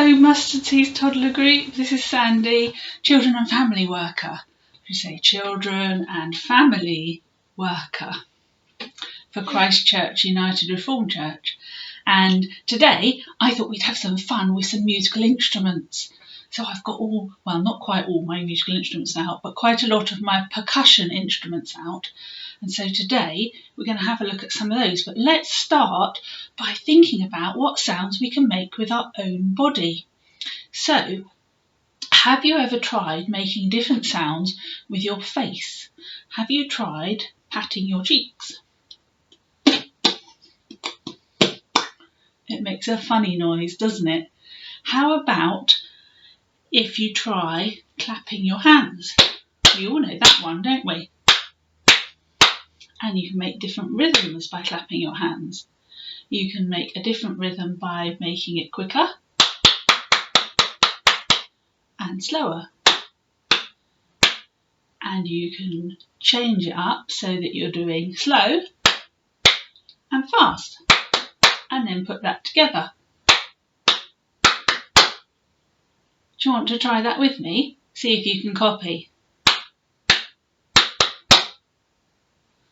Hello Mustard Seeds Toddler Group, this is Sandy, Children and Family Worker. We say Children and Family Worker for Christchurch United Reformed Church. And today I thought we'd have some fun with some musical instruments. So I've got not quite all my musical instruments out, but quite a lot of my percussion instruments out. And so today we're going to have a look at some of those. But let's start by thinking about what sounds we can make with our own body. So, have you ever tried making different sounds with your face? Have you tried patting your cheeks? It makes a funny noise, doesn't it? How about if you try clapping your hands? We all know that one, don't we? And you can make different rhythms by clapping your hands. You can make a different rhythm by making it quicker and slower. And you can change it up so that you're doing slow and fast. And then put that together. Do you want to try that with me? See if you can copy.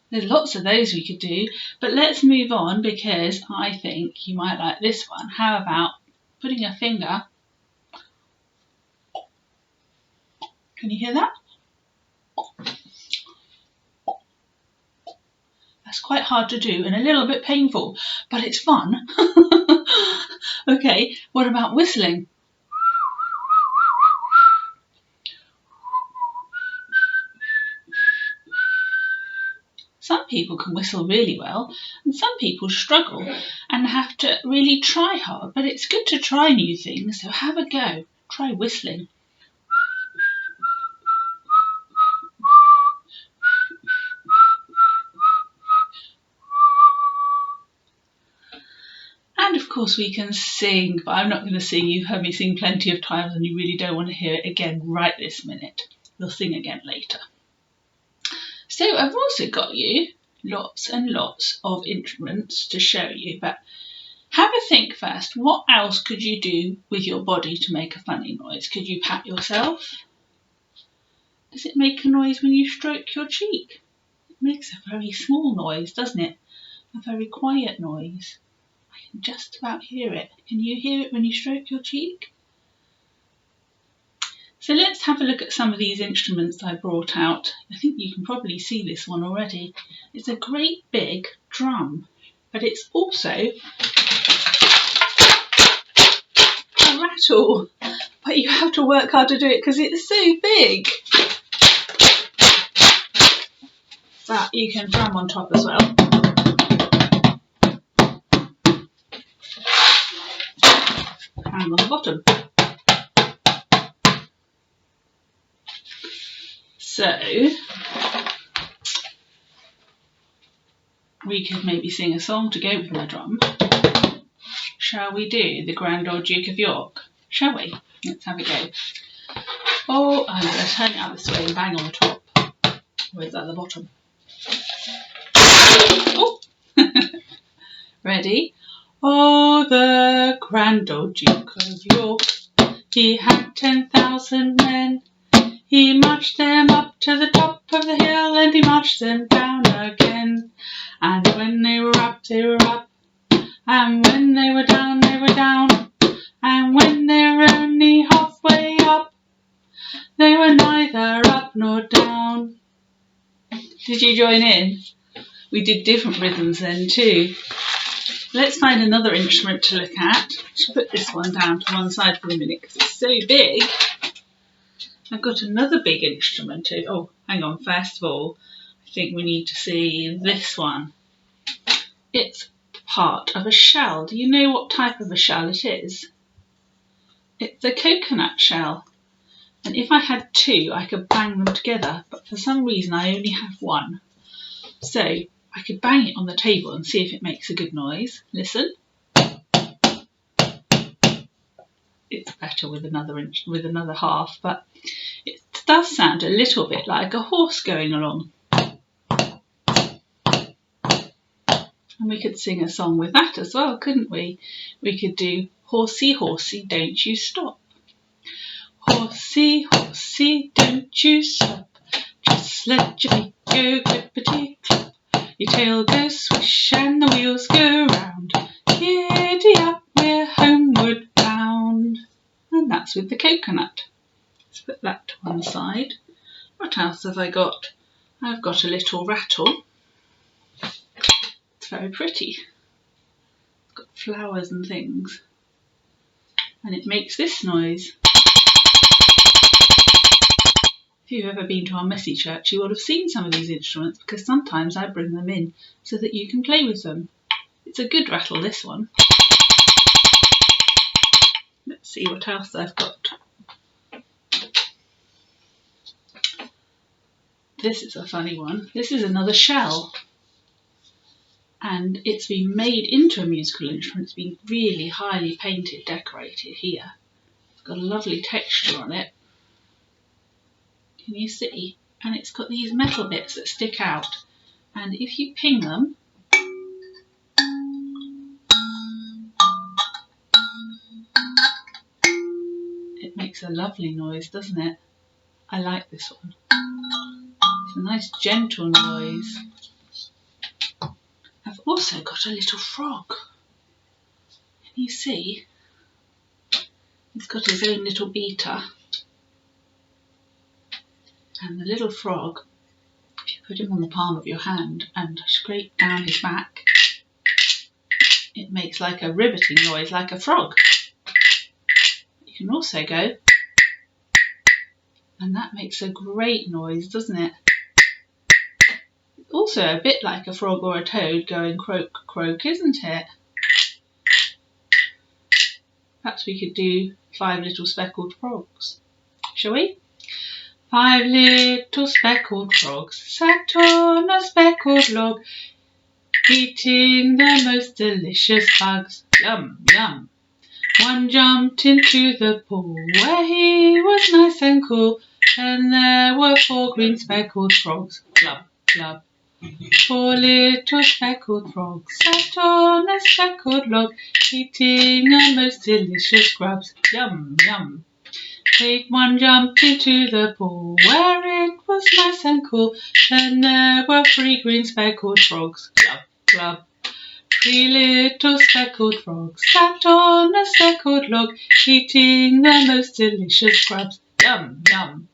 There's lots of those we could do, but let's move on because I think you might like this one. How about putting a finger? Can you hear that? That's quite hard to do and a little bit painful, but it's fun. Okay, what about whistling? Some people can whistle really well and some people struggle and have to really try hard, but it's good to try new things, so have a go. Try whistling. And of course we can sing, but I'm not going to sing. You've heard me sing plenty of times and you really don't want to hear it again right this minute. We'll sing again later. So I've also got you lots and lots of instruments to show you, but have a think first. What else could you do with your body to make a funny noise? Could you pat yourself? Does it make a noise when you stroke your cheek? It makes a very small noise, doesn't it? A very quiet noise. I can just about hear it. Can you hear it when you stroke your cheek? So let's have a look at some of these instruments I brought out. I think you can probably see this one already. It's a great big drum, but it's also a rattle. But you have to work hard to do it because it's so big. But you can drum on top as well. And on the bottom. So, we could maybe sing a song to go with my drum. Shall we do the Grand Old Duke of York? Shall we? Let's have a go. Oh, I'm going to turn it out this way and bang on the top. Or is that the bottom? Oh! Ready? Oh, the Grand Old Duke of York, he had 10,000 men. He marched them up to the top of the hill and he marched them down again. And when they were up, they were up. And when they were down, they were down. And when they were only halfway up, they were neither up nor down. Did you join in? We did different rhythms then too. Let's find another instrument to look at. I should put this one down to one side for a minute because it's so big. I've got another big instrument too. Oh, hang on. First of all, I think we need to see this one. It's part of a shell. Do you know what type of a shell it is? It's a coconut shell. And if I had two, I could bang them together. But for some reason, I only have one. So I could bang it on the table and see if it makes a good noise. Listen. It's better with another half, but it does sound a little bit like a horse going along. And we could sing a song with that as well, couldn't we? We could do Horsey, horsey, don't you stop. Horsey, horsey, don't you stop. Just let your feet go clippity-clop. Your tail goes swish and the wheels go round. Giddy up, we're homeward bound. And that's with the coconut. Let's put that to one side. What else have I got? I've got a little rattle. It's very pretty. It's got flowers and things. And it makes this noise. If you've ever been to our messy church, you will have seen some of these instruments because sometimes I bring them in so that you can play with them. It's a good rattle, this one. Let's see what else I've got. This is a funny one. This is another shell. And it's been made into a musical instrument. It's been really highly painted, decorated here. It's got a lovely texture on it. Can you see? And it's got these metal bits that stick out. And if you ping them, it makes a lovely noise, doesn't it? I like this one. It's a nice gentle noise. I've also got a little frog. Can you see? He's got his own little beater. And the little frog, if you put him on the palm of your hand and scrape down his back, it makes like a ribbiting noise, like a frog. You can also go, and that makes a great noise, doesn't it? It's also a bit like a frog or a toad going croak, croak, isn't it? Perhaps we could do 5 little speckled frogs. Shall we? 5 little speckled frogs sat on a speckled log, eating the most delicious bugs. Yum, yum. One jumped into the pool where he was nice and cool, and there were 4 green speckled frogs. Glub, glub. 4 little speckled frogs sat on a speckled log, eating the most delicious grubs. Yum, yum. One jumped into the pool where it was nice and cool, and there were 3 green speckled frogs. Glub, glub. 3 little speckled frogs sat on a speckled log, eating the most delicious grubs. Yum, yum.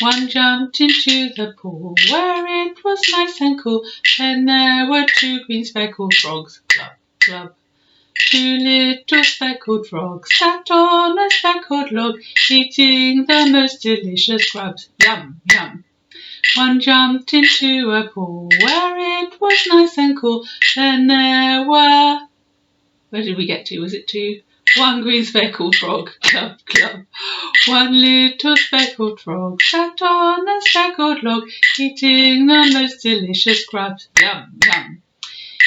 One jumped into the pool where it was nice and cool, and there were 2 green speckled frogs. Glub, glub. 2 little speckled frogs sat on a speckled log, eating the most delicious grubs. Yum, yum. One jumped into a pool where it was nice and cool, and there were... Where did we get to? Was it 2? 1 green speckled frog. Glub, glub. 1 little speckled frog sat on a speckled log, eating the most delicious grubs. Yum, yum.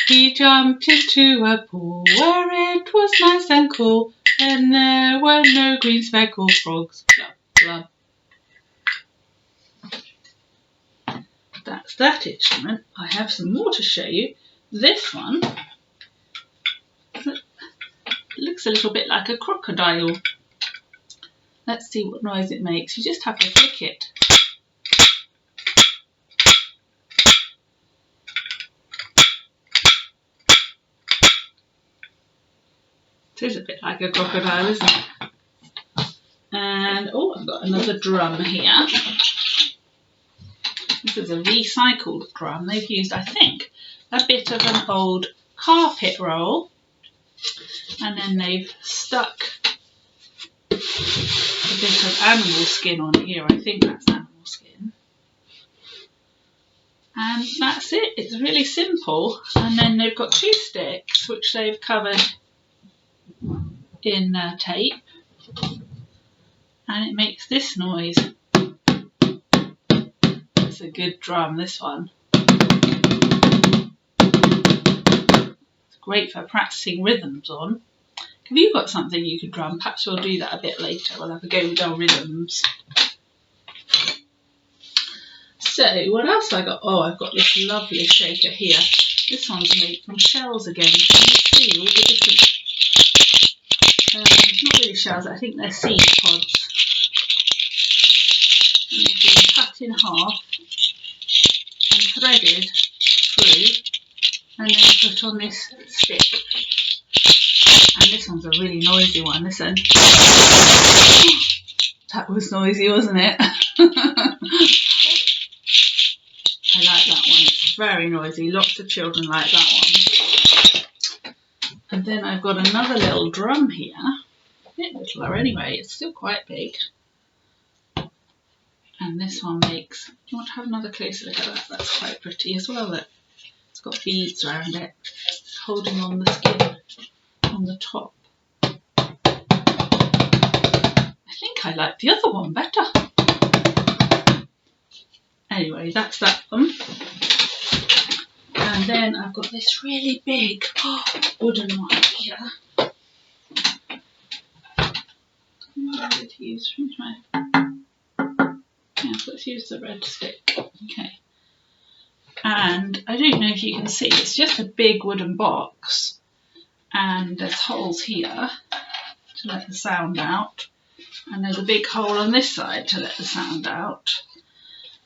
He jumped into a pool where it was nice and cool, and there were no green speckled frogs. Glub, glub. That's that instrument. I have some more to show you. This one looks a little bit like a crocodile. Let's see what noise it makes. You just have to flick it. It is a bit like a crocodile, isn't it? And, oh, I've got another drum here. This is a recycled drum. They've used, I think, a bit of an old carpet roll, and then they've stuck a bit of animal skin on here. I think that's animal skin. And that's it. It's really simple. And then they've got 2 sticks, which they've covered in tape, and it makes this noise. It's a good drum, this one. It's great for practicing rhythms on. Have you got something you could drum? Perhaps we'll do that a bit later. We'll have a go with our rhythms. So, what else have I got? Oh, I've got this lovely shaker here. This one's made from shells again. Can you see all the different not really shells, I think they're seed pods. And they've been cut in half and threaded through and then put on this stick. And this one's a really noisy one, listen. That was noisy, wasn't it? I like that one, it's very noisy, lots of children like that one. And then I've got another little drum here, a bit littler anyway, it's still quite big. And this one makes, do you want to have another closer look at that? That's quite pretty as well, look. It's got beads around it, it's holding on the skin on the top. I think I like the other one better. Anyway, that's that one. And then I've got this really big wooden one here. Let's use the red stick. Okay. And I don't know if you can see, it's just a big wooden box. And there's holes here to let the sound out. And there's a big hole on this side to let the sound out.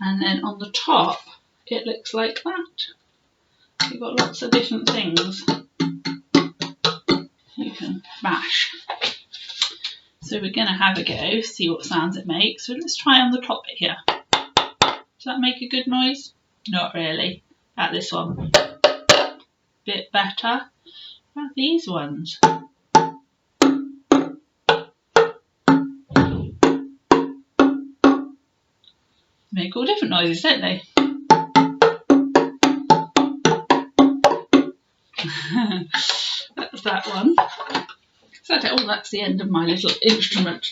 And then on the top, it looks like that. You've got lots of different things you can bash. So we're going to have a go, see what sounds it makes. So let's try on the top bit here. Does that make a good noise? Not really. At this one. Bit better. What about these ones? Make all different noises, don't they? That's that one. So that's the end of my little instrument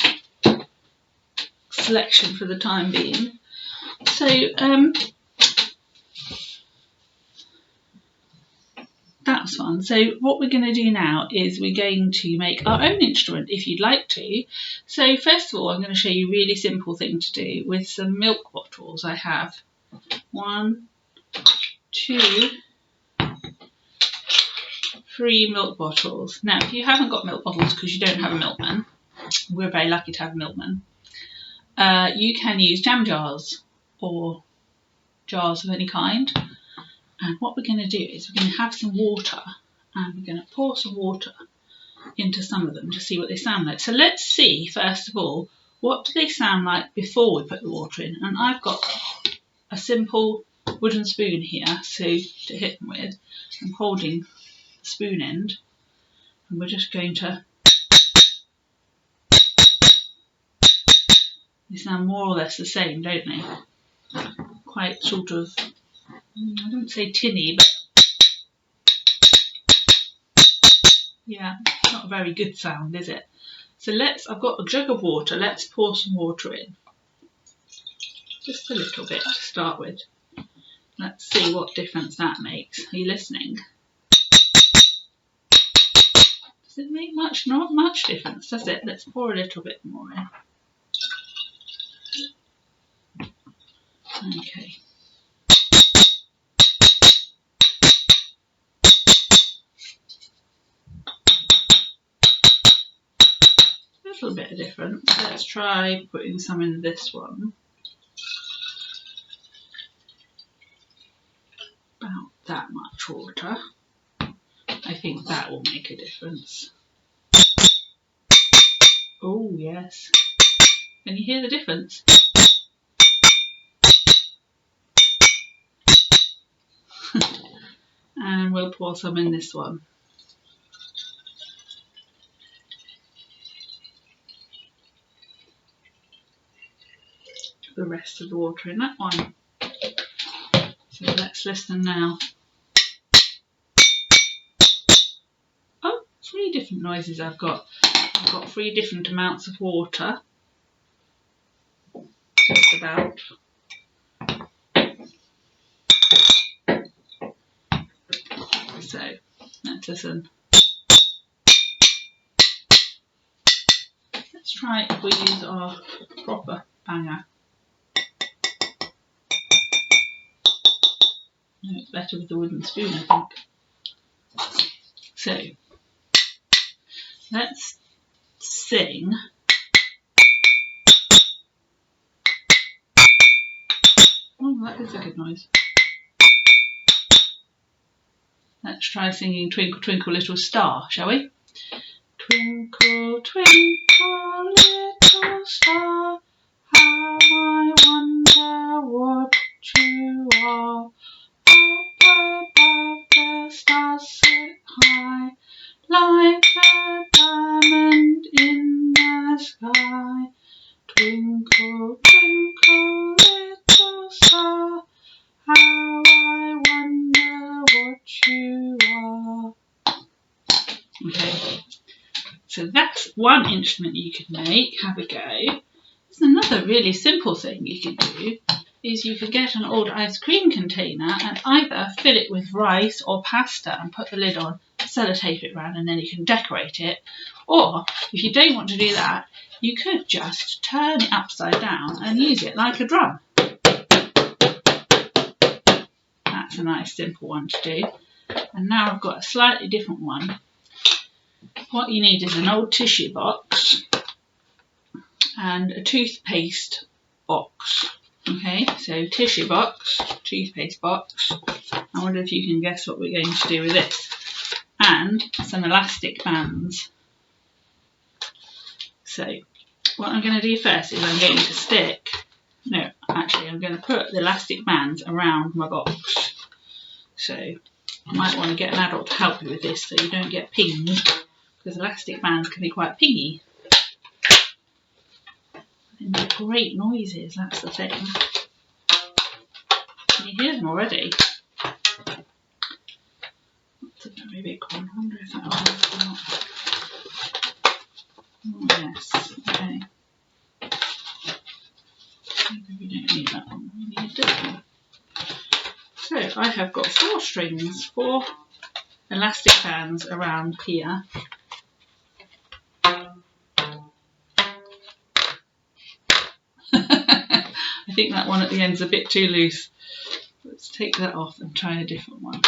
selection for the time being. So that's fun. So what we're going to do now is we're going to make our own instrument if you'd like to. So first of all, I'm going to show you a really simple thing to do with some milk bottles. I have 1, 2, 3 milk bottles. Now, if you haven't got milk bottles because you don't have a milkman, we're very lucky to have a milkman, you can use jam jars or jars of any kind. And what we're going to do is we're going to have some water and we're going to pour some water into some of them to see what they sound like. So let's see, first of all, what do they sound like before we put the water in. And I've got a simple wooden spoon here so to hit them with. I'm holding the spoon end and we're just going to, they sound more or less the same, don't they? Quite sort of, I don't say tinny, but yeah, not a very good sound, is it? So I've got a jug of water, let's pour some water in. Just a little bit to start with. Let's see what difference that makes. Are you listening? Does it make much? Not much difference, does it? Let's pour a little bit more in. Okay. A little bit of difference. Let's try putting some in this one. About that much water. I think that will make a difference. Oh yes. Can you hear the difference? And we'll pour some in this one. The rest of the water in that one. So let's listen now. Oh, 3 different noises I've got. I've got 3 different amounts of water. Just about. So let's listen. Let's try if we use our proper banger. No, it's better with the wooden spoon, I think. So let's sing. Oh, that is a good noise. Let's try singing Twinkle Twinkle Little Star, shall we? Twinkle, twinkle, little star, how I wonder what you are. Up above the stars sit high, like a diamond in the sky. Twinkle, twinkle, little star, how I wonder what you are. Okay, so that's one instrument you could make. Have a go. There's another really simple thing you could do, is you could get an old ice cream container and either fill it with rice or pasta and put the lid on, sellotape it round, and then you can decorate it. Or if you don't want to do that, you could just turn it upside down and use it like a drum. That's a nice simple one to do. And now I've got a slightly different one. What you need is an old tissue box and a toothpaste box. Okay, so tissue box, toothpaste box. I wonder if you can guess what we're going to do with this. And some elastic bands. So what I'm going to do first is I'm going to I'm going to put the elastic bands around my box. So I might want to get an adult to help you with this so you don't get pinged, because elastic bands can be quite pingy. They make great noises, that's the thing. Can you hear them already? That's a very big one. I wonder if that will work or not. Oh yes, okay. Maybe we don't need that one, we need this one. So I have got 4 strings, 4 elastic bands around here. I think that one at the end is a bit too loose. Let's take that off and try a different one.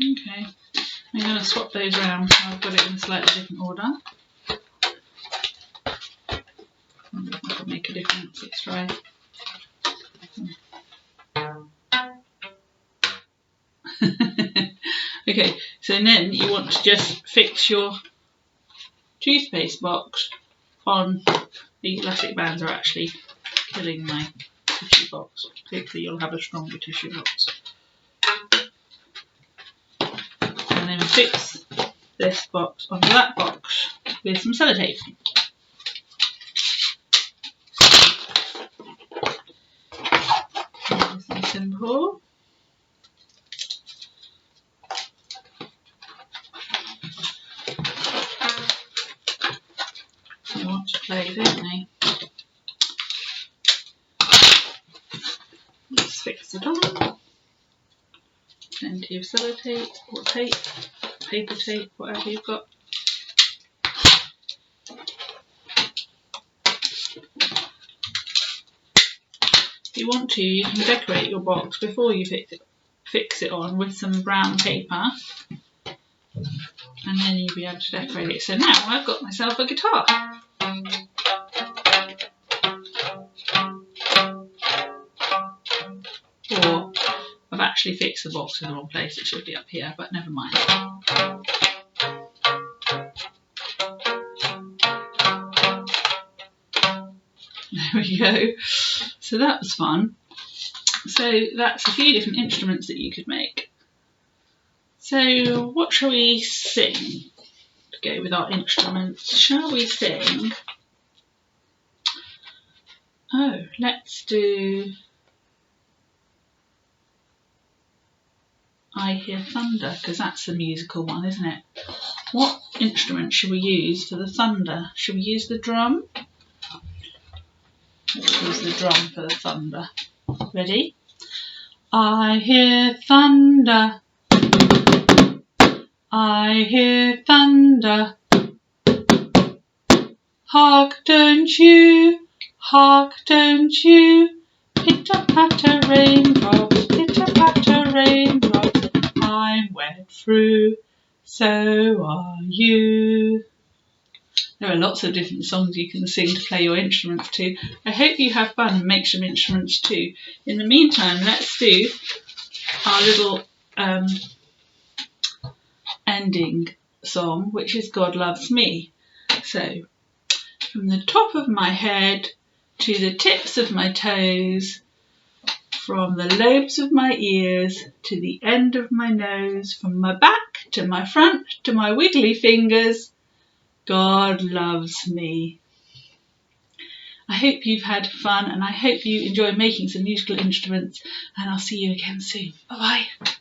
Okay, I'm going to swap those around so I've got it in a slightly different order. I wonder if I can make a difference. Let's try. Okay, so then you want to just fix your toothpaste box on. The elastic bands are actually killing my tissue box. Hopefully you'll have a stronger tissue box. And then fix this box onto that box with some sellotape. Nice and simple. They want to play, don't they? Let's fix it on. Plenty of sellotape or tape, paper tape, whatever you've got. If you want to, you can decorate your box before you fix it on with some brown paper, and then you'll be able to decorate it. So now I've got myself a guitar. Or I've actually fixed the box in the wrong place. It should be up here, but never mind. There we go. So that was fun. So that's a few different instruments that you could make. So what shall we sing to go with our instruments? Shall we sing? Oh, let's do I Hear Thunder, because that's the musical one, isn't it? What instrument should we use for the thunder? Should we use the drum? Let's use the drum for the thunder. Ready? I hear thunder. I hear thunder. Hark, don't you? Hark, don't you? Pitter-patter raindrops, pitter-patter raindrops. I'm wet through, so are you. There are lots of different songs you can sing to play your instruments to. I hope you have fun and make some instruments too. In the meantime, let's do our little ending song, which is God Loves Me. So, from the top of my head to the tips of my toes, from the lobes of my ears to the end of my nose, from my back to my front to my wiggly fingers, God loves me. I hope you've had fun and I hope you enjoy making some musical instruments, and I'll see you again soon. Bye bye.